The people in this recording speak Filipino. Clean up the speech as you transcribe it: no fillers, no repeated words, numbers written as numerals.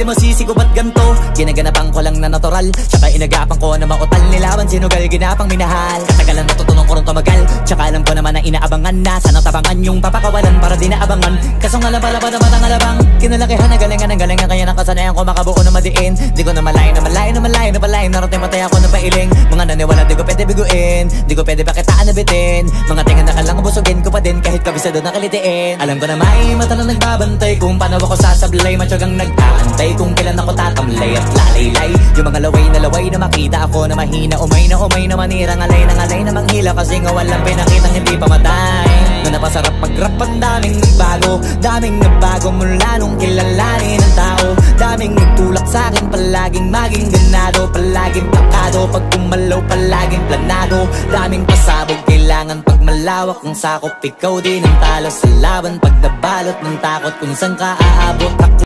di masisi ko ba't ganto? Ginaganapan ko lang na natural, tsaka inagapan ko na mautal. Nilaban sinugal, ginapang minahal. Katagalan natutunan ko rin tumagal, tsaka alam ko naman na inaabangan na. Sana tabangan yung papakawalan para di naabangan. Kaso nga lang pala ba naman ang alabang kinalakihan na galingan ng galingan, kaya nakasanayan ko makabuo na madiin. Di ko na malayo na malayo na malayo na malayo. Narating matay ako ng pailing. Mga naniwala di ko pwede biguin, di ko pwede pakitaan na bitin. Mga tingan na kalang busugin ko pa din kahit kabisado na kalitiin. Alam ko na may mata na nagbabantay kung paano ako sasablay. Matyagang nag-aantay kung kailan ako tatamlay at lalaylay. Yung mga laway na makita ako na mahina. Umay na manira, ngalay na manghila. Kasi nga walang pinakitang hindi pamatay. Na napasarap mag-rap, ang daming nagbago mula nung kilalanin ang tao. Daming nagtulak sa'kin, palaging maging ganado, palaging plakado. Pag kumalaw, palaging planado. Daming pasabog, kailangan pag malawak ang sakop. Ikaw din ang talo sa laban pag nabalot ng takot kung saan ka aabot.